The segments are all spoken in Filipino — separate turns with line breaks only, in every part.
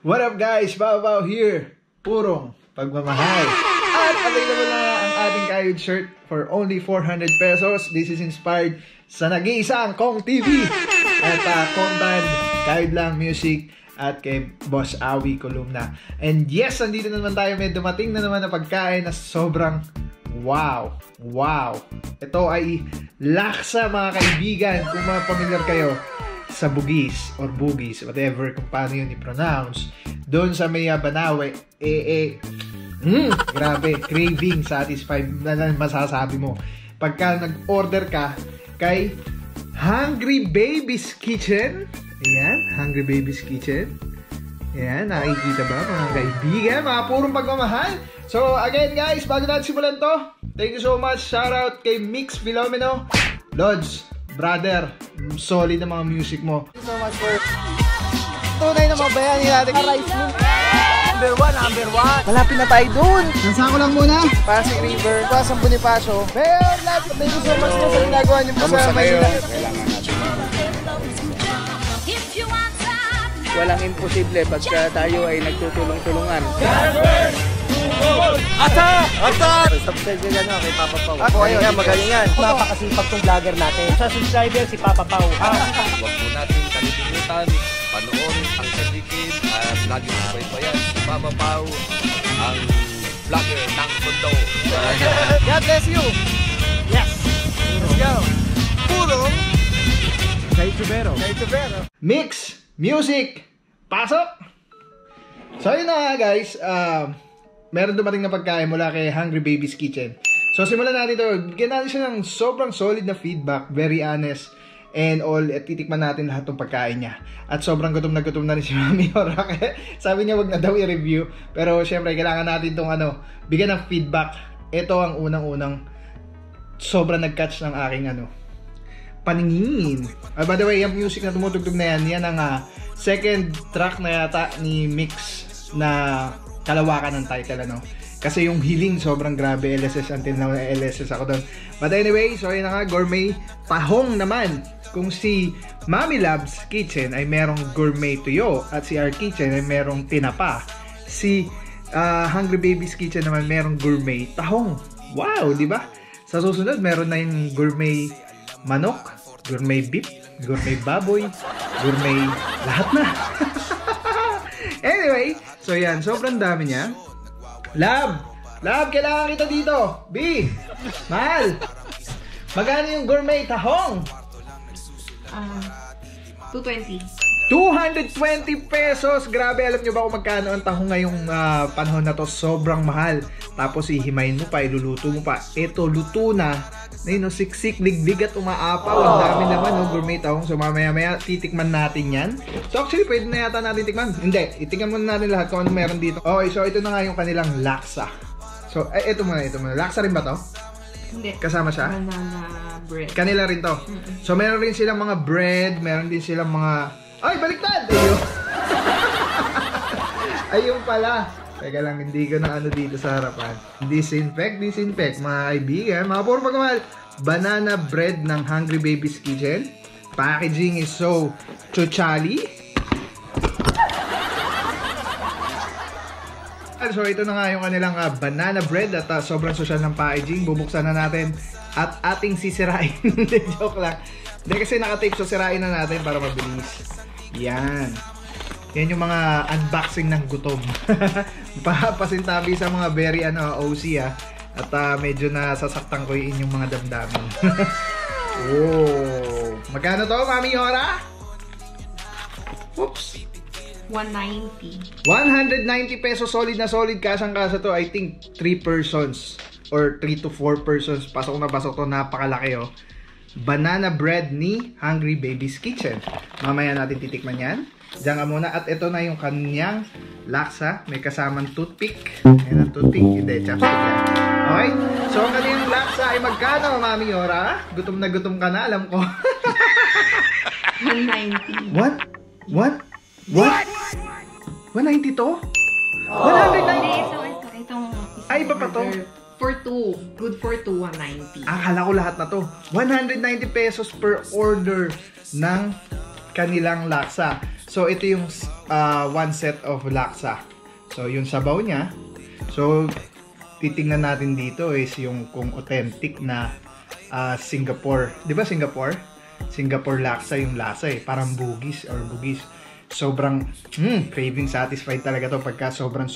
What up guys? Bao here. Purong pagmamahal. At available na ang ating Kayod shirt for only 400 pesos. This is inspired sa nag-iisang Kong TV. At Kong Band, Kayod Lang Music, at kay Boss Awi Columna. And yes, nandito na naman tayo. May dumating na naman na pagkain na sobrang wow. Ito ay laksa mga kaibigan. Kung mga familiar kayo sa Bugis or Bugis, whatever kung paano yun i-pronounce, doon sa may Banawe, grabe, craving, satisfied na masasabi mo pagka nag-order ka kay Hungry Baby's Kitchen. Ayan, Hungry Baby's Kitchen. Ayan, nakikita ba mga kaibigan, mga purong pagmamahal. So again guys, bago natin simulan to, thank you so much, shout out kay Mix Filomeno. Lods, brother, solid na mga music mo. Thank you so much for tunay na mga bayani natin. Rice Moon. Number one. Malapit na tayo dun. Nansa ko lang muna. Pasig River, San Bonifacio. Mayor, thank you so much po sa ginagawa niyo po sa Manila.
Kailangan natin. Walang imposible pagka tayo ay nagtutulong-tulungan. Subscribe nyo lang kay Papa Pau. Magaling yan.
Napakasipag tong vlogger natin. Sa subscriber si Papa Pau.
Huwag po natin kalilimutan, panoorin ang Kadikin at lagi subaybayan si Papa Pau, ang vlogger ng mundo.
God bless you. Yes. Let's go. Purong Kay Tubero. Mix Music. Pasok. So yun na guys, meron dumating na pagkain mula kay Hungry Baby's Kitchen. So simulan natin ito. Bigyan natin siya ng sobrang solid na feedback, very honest and all, at titikman natin lahat ng pagkain niya. At sobrang gutom na rin si Mami Ora. Sabi niya wag na daw i-review, pero syempre kailangan natin itong bigyan ng feedback. Ito ang unang-unang sobrang nag-catch ng aking paningin. By the way, yung music na tumutugtog na yan ang second track na yata ni Mix na Kalawakan ng title, kasi yung Hiling sobrang grabe. LSS until now, LSS ako doon. But anyway, so yun na nga, gourmet tahong naman. Kung si Mami Loves Kitchen ay merong gourmet tuyo at si Our Kitchen ay merong tinapa, si Hungry Baby's Kitchen naman merong gourmet tahong. Wow, di ba? Sa susunod, meron na yung gourmet manok, gourmet beef, gourmet baboy, gourmet lahat na. Anyway, so yan, sobrang dami niya. Love, kailangan kita dito. B, mahal, magkano yung gourmet tahong?
220.
220 pesos. Grabe, alam nyo ba kung magkano ang tahong ngayong panahon na to? Sobrang mahal. Tapos ihimayin mo pa, iluluto mo pa. Ito, luto na. Siksik, liglig at umaapaw. Ang dami naman, gourmet tahong. So mamaya-maya, titikman natin yan. So actually, pwede na yata natin tikman. Hindi, itikman muna natin lahat kung ano meron dito. Okay, so ito na nga yung kanilang laksa. So, ito muna. Laksa rin ba to?
Hindi.
Kasama siya?
Banana bread.
Kanila rin to. So meron rin silang mga bread, meron din silang mga... Ay, baliktad! Ayun. Ayun pala. Teka lang, hindi ko na dito sa harapan. Disinfect, mga kaibigan. Mga puro pagmamahal. Banana bread ng Hungry Baby's Kitchen. Packaging is so chochali. So ito na nga yung kanilang banana bread at sobrang social ng packaging. Bubuksan na natin at ating sisirain. Hindi, joke lang. Hindi kasi nakatape, so sirain na natin para mabilis. Yan yung mga unboxing ng gutom. Pasintabi sa mga very OC at medyo nasasaktan ko yung inyong mga damdamin. Oh, magkano to, Mami Hora? Oops,
190.
190 pesos, solid na solid, kasang-kasa to. I think 3 persons or 3 to 4 persons. Pasok na pasok to, napakalaki Banana bread ni Hungry Baby's Kitchen. Mamaya natin titikman yan. Diyan ka muna. At ito na yung kanyang laksa. May kasamang toothpick. Ayan ang toothpick. Hindi, chopstick yan. Okay? So, ang kanyang laksa ay magkano, Mami Yora? Gutom na gutom ka na, alam ko.
190.
What? 190 to? 190?
Itong
ay, iba pa to?
For 2. Good for 2, 190.
Akala ko lahat na to. 190 pesos per order ng kanilang laksa. So, ito yung one set of laksa. So, yung sabaw niya. So, titingnan natin dito is yung kung authentic na Singapore. Di ba Singapore? Singapore laksa yung lasa eh. Parang bugis or bugis. Sobrang craving satisfied talaga to pagka sobrang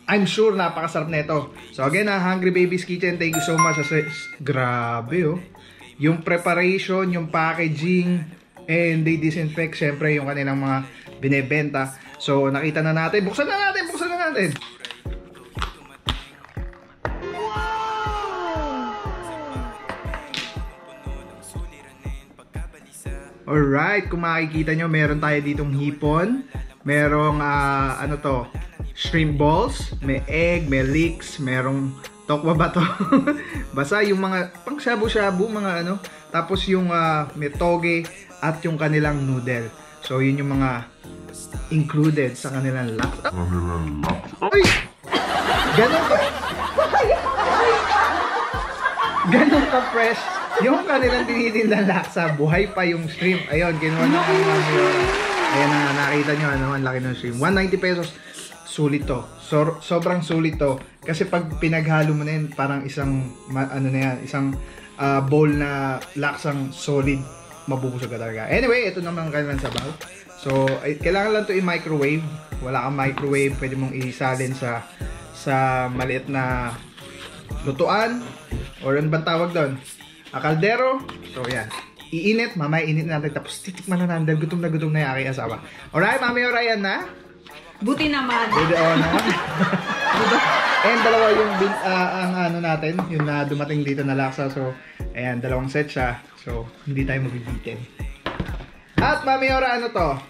I'm sure napakasarap na ito. So again, Hungry Baby's Kitchen, thank you so much. Grabe oh. Yung preparation, yung packaging, and they disinfect syempre yung kanilang mga binebenta. So nakita na natin. Buksan na natin. Alright, kung makikita nyo, meron tayo ditong hipon. Merong, ano to, shrimp balls. May egg, may leeks, merong tokwa ba to? Basta yung mga pang shabu-shabu, mga ano. Tapos yung may toge at yung kanilang noodle. So, yun yung mga included sa kanilang laksa. Ay! Ganon ka! Ganon ka fresh. Yung kanilang tinitindang laksa, buhay pa yung shrimp. Ayun, kinuha na ang ayan na, nakita nyo, ano, ang laki ng shrimp. 190 pesos. Sulit to. Sobrang sulit to. Kasi pag pinaghalo mo na yun, parang isang, ano na yan, isang bowl na laksang solid, mabubusog ka talaga. Anyway, ito naman ang kanilang sabaw. So, kailangan lang to i-microwave. Wala kang microwave, pwede mong isalin sa maliit na lutuan. Or ano bang tawag doon? Kaldero. So, yan. Iinit. Mamaya init natin. Tapos, titikman na natin. Gutom na yung aking asawa. Alright, Mami Orayan na?
Buti naman.
Buti naman. And dalawa yung ang ano natin. Yung na dumating dito na laksa. So, ayan. Dalawang set siya. So, hindi tayo mabibitin. At, Mami Ora, ano to?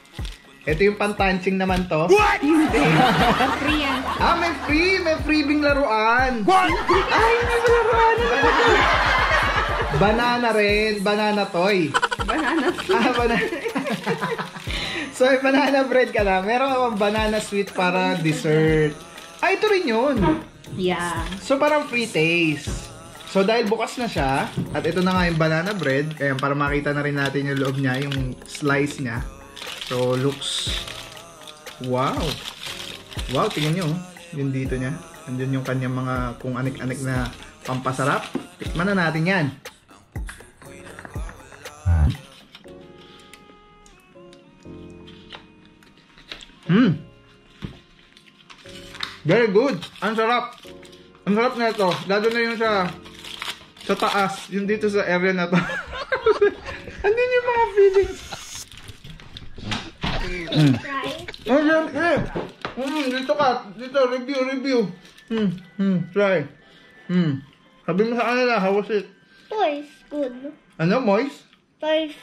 Ito yung pantanching naman to.
What? Free yan.
May free! May freebing laruan! What? Ay, may laruan! Banana rin. Banana toy.
Banana
banana. So, may banana bread ka na. Meron ka bang banana sweet para dessert. Ito rin yun.
Yeah.
So, parang free taste. So, dahil bukas na siya, at ito na nga yung banana bread, kaya para makita na rin natin yung loob niya, yung slice niya. So, looks... Wow! Wow, tingnan nyo. Yung dito niya. Andyan yung kanyang mga kung anik-anik na pampasarap. Tikman na natin yan. Very good. Ang sarap. Ang sarap na ito. Lalo na yung sa taas. Yung dito sa area na to. Andun yung mga feelings. Dito ka. Dito, review. Try. Sabi mo sa kanila, how was it?
Tastes good.
Ano, moist?
Tastes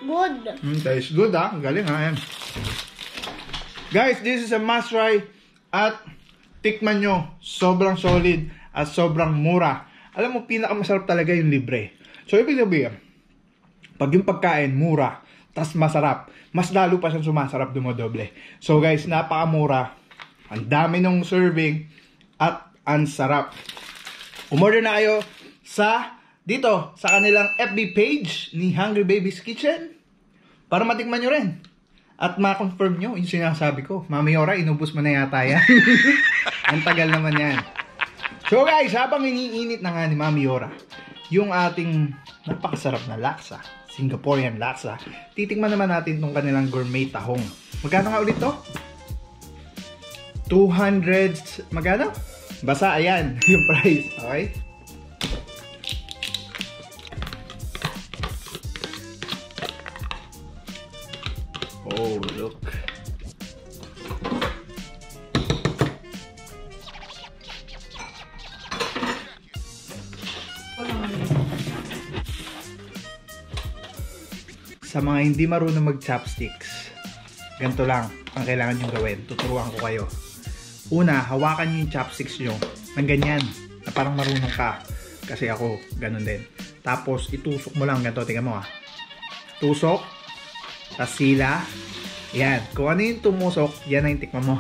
good.
Tastes good ah. Galing ha. Ayan. Guys, this is a must try. At tikman nyo. Sobrang solid at sobrang mura. Alam mo, pinakamasarap talaga yung libre. So, ibig sabihin, pag yung pagkain mura, tas masarap, mas lalo pa siyang sumasarap, dumodoble. So guys, napakamura. Ang dami ng serving at ang sarap. Umorder na kayo dito sa kanilang FB page ni Hungry Baby's Kitchen para matikman nyo rin. At ma-confirm nyo yung sinasabi ko. Mami Ora, inubos mo na yata yan. Ang tagal naman yan. So guys, habang iniinit na nga ni Mami Ora yung ating napakasarap na laksa, Singaporean laksa, titikman naman natin itong kanilang gourmet tahong. Magkano nga ulit to? 200... Magkano? Basta ayan yung price. Okay? Oh, look. Sa mga hindi marunong mag-chopsticks, ganito lang ang kailangan nyo gawin. Tuturuan ko kayo. Una, hawakan nyo yung chopsticks nyo ng ganyan, na parang marunong ka. Kasi ako, ganun din. Tapos, itusok mo lang ganito. Tingnan mo ah. Tusok. Tas sila. Yan. Kung ano yung tumusok, yan na yung tikman mo.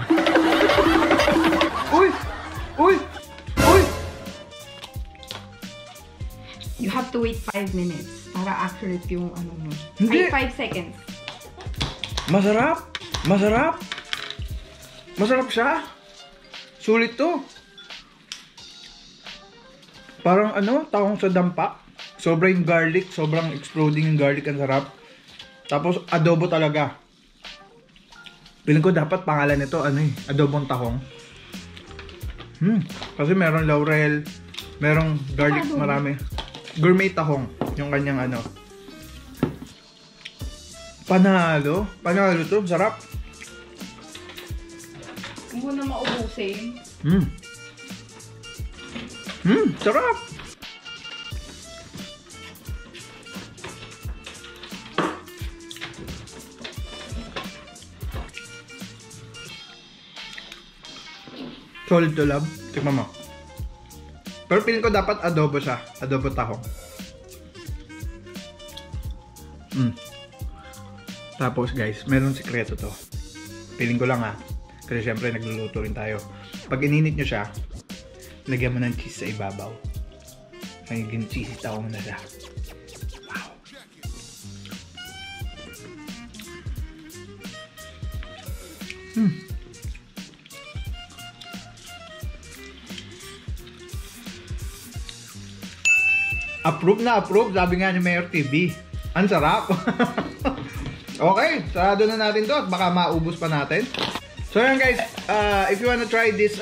Uy! Uy! Uy!
You have to wait 5 minutes para accurate yung ano mo.
Hindi.
Ay, 5 seconds.
Masarap! Masarap. Masarap siya. Sulit to. Parang ano, tahong sa dampa. Sobrang garlic, sobrang exploding yung garlic, ang sarap. Tapos adobo talaga. Feeling ko dapat pangalan nito ano eh, adobong tahong. Kasi meron laurel, merong garlic, marami. Gourmet tahong, yung kanyang ano. Panalo to, sarap.
Kung mo na maubusin.
Sarap. Solid to, love. Tikman mo. Pero feeling ko dapat adobo siya. Adobo tahong. Tapos guys, meron sikreto to. Feeling ko lang kasi syempre nagluluto rin tayo. Pag ininit nyo siya, lagyan mo ng cheese sa ibabaw. Magiging cheesy tahong na siya. Wow. Approve na approve, sabi nga ni Mayor TV. Ang sarap. Okay, sarado na natin to at baka maubos pa natin. So yan guys, if you wanna try this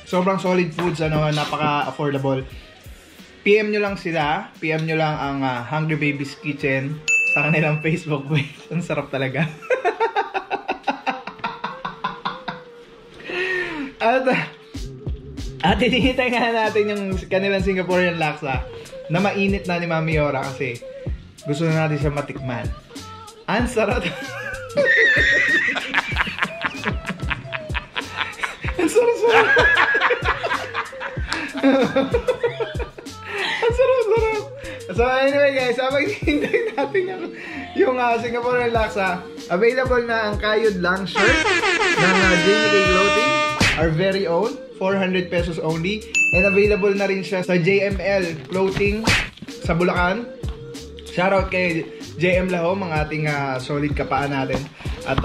sobrang solid foods, napaka-affordable, PM nyo lang sila, PM nyo lang ang Hungry Babies Kitchen sa kanilang Facebook page. Ang sarap talaga. At hinihintay nga natin yung kanilang Singaporean laksa na mainit na ni Mami Yora kasi gusto na natin siya matikman. Ang sarap. Ang sarap. Ang sarap. So anyway guys, habang hinihintay natin yung Singaporean laksa, available na ang kayod lang shirt ng JMK Clothing, our very own. 400 pesos only. And available na rin siya sa JML Clothing sa Bulacan. Shoutout kay JM Lahom, ang ating solid kapaan natin. At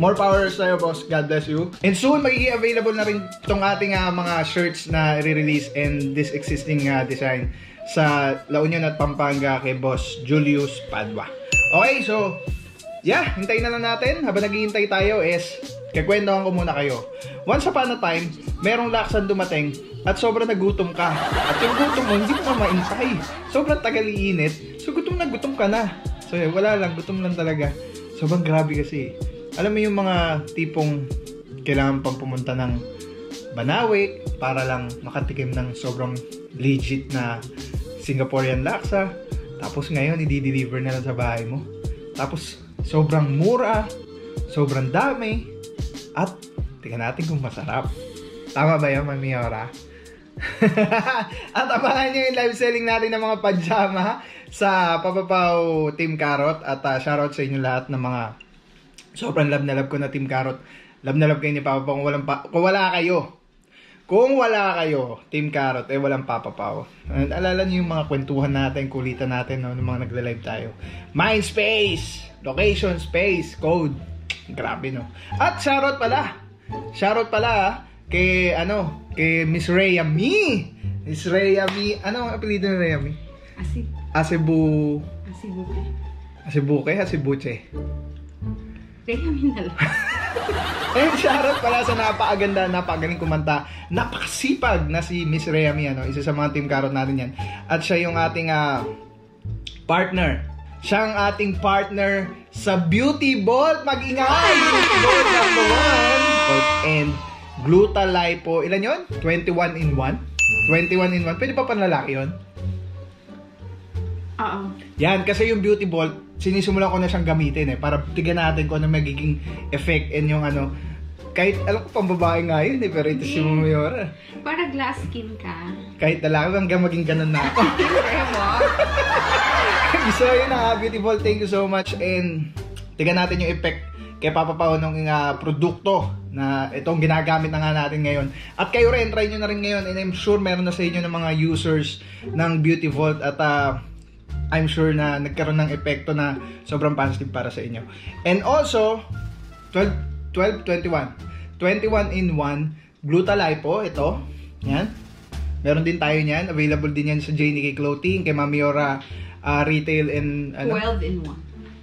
more power sa'yo, boss. God bless you. And soon, magiging available na rin itong ating mga shirts na i-release and this existing design sa La Union at Pampanga kay Boss Julius Padua. Okay, so yeah, hintayin na lang natin. Habang naghihintay tayo is kikwentuhan ko muna kayo. Once upon a time, merong laksan dumating at sobrang nagutom ka. At yung gutom mo, hindi mo maintay. Sobrang tagal iinit. So gutom ka na. So wala lang, gutom lang talaga. Sobrang grabe kasi. Alam mo yung mga tipong kailangan pang pumunta ng Banawe para lang makatikim ng sobrang legit na Singaporean laksa. Tapos ngayon, i-deliver na lang sa bahay mo. Tapos sobrang mura, sobrang dami. At tingnan natin kung masarap. Tama ba yun, Mami Yora? At abangan nyo yung live selling natin ng mga pajama sa Papapaw Team Carrot. At shoutout sa inyo lahat ng mga sobrang love na love ko na Team Carrot. Love na love kayo ni Papapaw. Kung wala kayo, Team Carrot, walang Papapaw. Alala nyo yung mga kwentuhan natin, kulitan natin, no, ng mga nagla-live tayo. Mind space, location space, code. Grabe, no? At shoutout pala kay Miss Rhea Mi. Miss Rhea Mi. Ano ang apelyido ni Rhea Mi? Asibuche.
Rhea Mi na lang.
Shoutout pala sa napakagaling kumanta, napakasipag na si Miss Rhea Mi, isa sa mga Team Carrot natin yan. At siya yung ating partner. Siya ang ating partner sa Beauty Vault. Mag-ingay! Beauty Vault #1. And Glutalipo. Ilan yun? 21 in 1? 21 in 1. Pwede pa panlalaki yun?
Oo.
Yan, kasi yung Beauty Vault, sinisimulan ko na siyang gamitin para tignan natin kung ano magiging effect and yung kahit, alam ko, pambabae nga yun pero ito si Mami Yora.
Para glass skin ka.
Kahit lalaki, hanggang maging ganun na ako. So yun na, Beauty Vault, thank you so much. And tignan natin yung effect kay Papa Pao ng produkto na itong ginagamit na nga natin ngayon. At kayo rin, try nyo na rin ngayon. And I'm sure meron na sa inyo ng mga users ng Beauty Vault. At I'm sure na nagkaroon ng epekto na sobrang positive para sa inyo. And also, 21 in 1 Gluta-Lipo, ito. Yan. Meron din tayo niyan. Available din yan sa JNK Clothing, kay Mami Yora Retail and
12 in 1.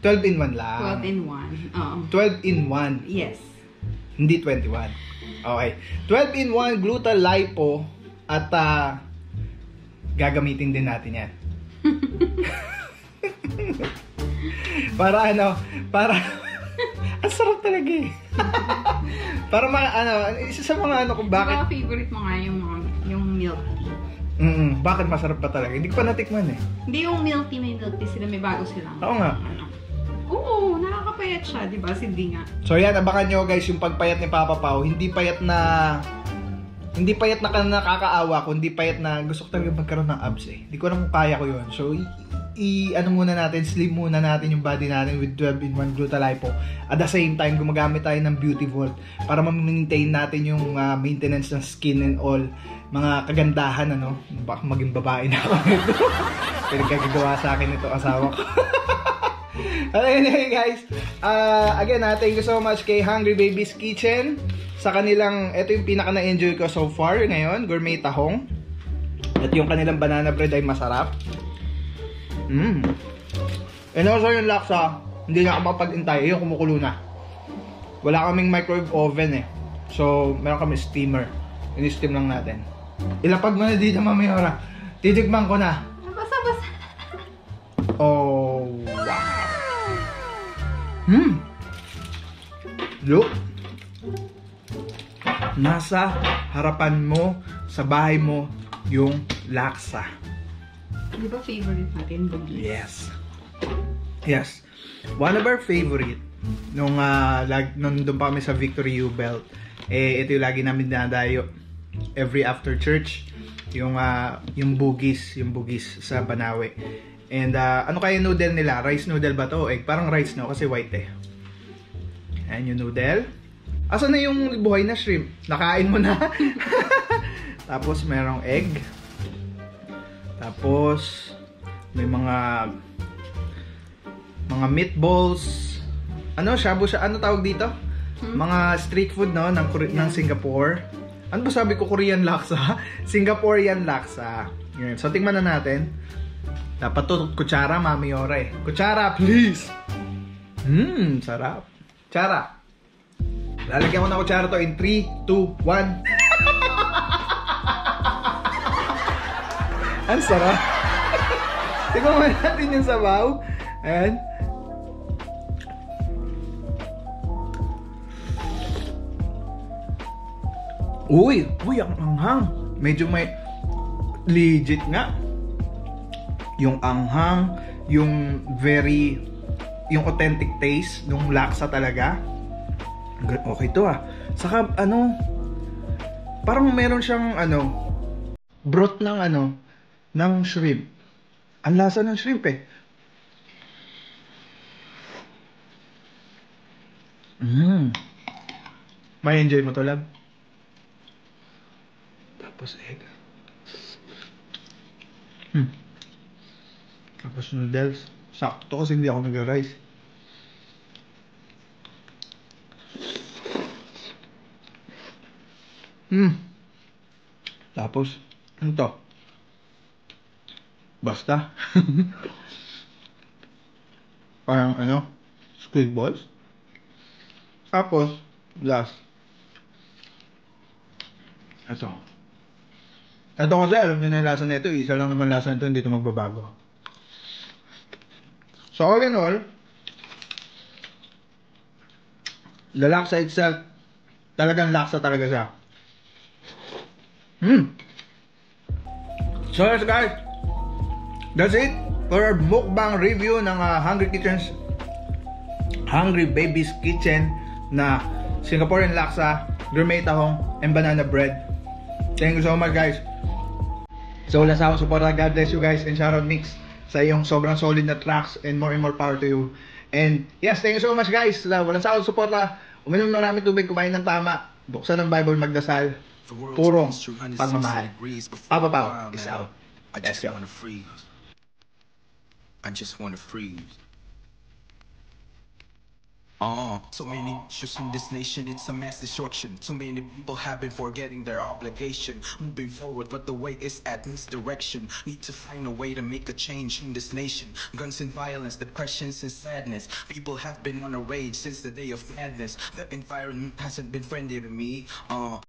12 in 1 lang.
12 in 1.
12 in 1.
Yes.
Hindi 21. Okay. 12 in 1 Gluta-Lipo at gagamitin din natin yan. Para ang sarap talaga eh. Para isa sa mga kung bakit
Diba favorite mo nga yung milk tea?
Bakit masarap pa talaga? Hindi ko pa natikman eh.
Hindi yung milk tea, may milk tea sila, may bago silang.
Oo nga.
Oo, nakakapayat siya, di ba? Hindi nga.
So yan, abangan nyo guys yung pagpayat ni Papa Pao. Hindi payat na nakakaawa, kundi payat na gusto ko talaga magkaroon ng abs eh. Hindi ko alam kung kaya ko yun. So, muna natin, slim muna natin yung body natin with 12 in 1 Gluta-Lipo. At the same time, gumagamit tayo ng Beauty Vault para ma-maintain natin yung maintenance ng skin and all. Mga kagandahan, baka maging babae na ako nito. Pinagkagagawa sa akin ito, asawa ko. Anyway guys, again thank you so much kay Hungry Baby's Kitchen sa kanilang, ito yung pinaka na-enjoy ko so far ngayon, gourmet tahong. At yung kanilang banana bread ay masarap. And also yung laksa, hindi na ako mapag-intay, yung kumukulo na. Wala kaming microwave oven eh. So, meron kami steamer. Ini-steam lang natin. Ilapag mo na dito, Mami Yora. Titigman ko na.
Basa-basa.
Oh, wow. Look. Nasa harapan mo, sa bahay mo, yung laksa.
Di ba favorite natin, bugis?
Yes. One of our favorite, nung doon pa kami sa Victory U-Belt, ito yung lagi namin dinadayo every after church, yung bugis sa Banawe. And ano kaya noodle nila? Rice noodle ba to? Parang rice no, kasi white eh. Ayan yung noodle. Asan na yung buhay na shrimp? Nakain mo na? Tapos merong egg. Tapos may mga meatballs. Shabu siya. Ano tawag dito? Mga street food no ng Singapore. Ano ba sabi ko, Korean laksa? Singaporean laksa. Yun. So tingnan na natin. Dapat to kutsara, Mami Yora eh. Kutsara, please. Sarap. Kutsara. Lalagyan ko na kutsara to in 3, 2, 1. Ang sarap. Tingnan mo natin yung sabaw. Ayan. Uy, ang anghang. Medyo may legit nga. Yung anghang, yung authentic taste nung laksa talaga. Okay to Saka parang meron siyang broth ng shrimp. Ang lasa ng shrimp eh. May enjoy mo to, love? Tapos egg. Tapos noodles. Sakto kasi hindi ako nag-rice. Tapos, ano to? Basta. Parang squid balls. Tapos, last. Ito kasi alam niyo na yung lasa nito. Isa lang naman lasa nito, hindi ito magbabago. So all in all, the laksa itself, talagang laksa talaga siya. So yes guys, that's it for our mukbang review ng Hungry Baby's Kitchen na Singaporean laksa, gourmet tahong, and banana bread. Thank you so much guys. So wala sa akong suporta. God bless you guys, and shoutout Mix sa iyong sobrang solid na tracks, and more power to you. And yes, thank you so much guys. Wala sa akong suporta. Uminom na namin tubig, kumain ng tama, buksan ng Bible, magdasal, purong pagmamahal. Papa Pao is out. Let's go.
I just wanna freeze. So many issues in this nation, it's a mass destruction. Too many people have been forgetting their obligation. Moving forward, but the way is at misdirection. Need to find a way to make a change in this nation. Guns and violence, depressions and sadness. People have been on a rage since the day of madness. The environment hasn't been friendly to me.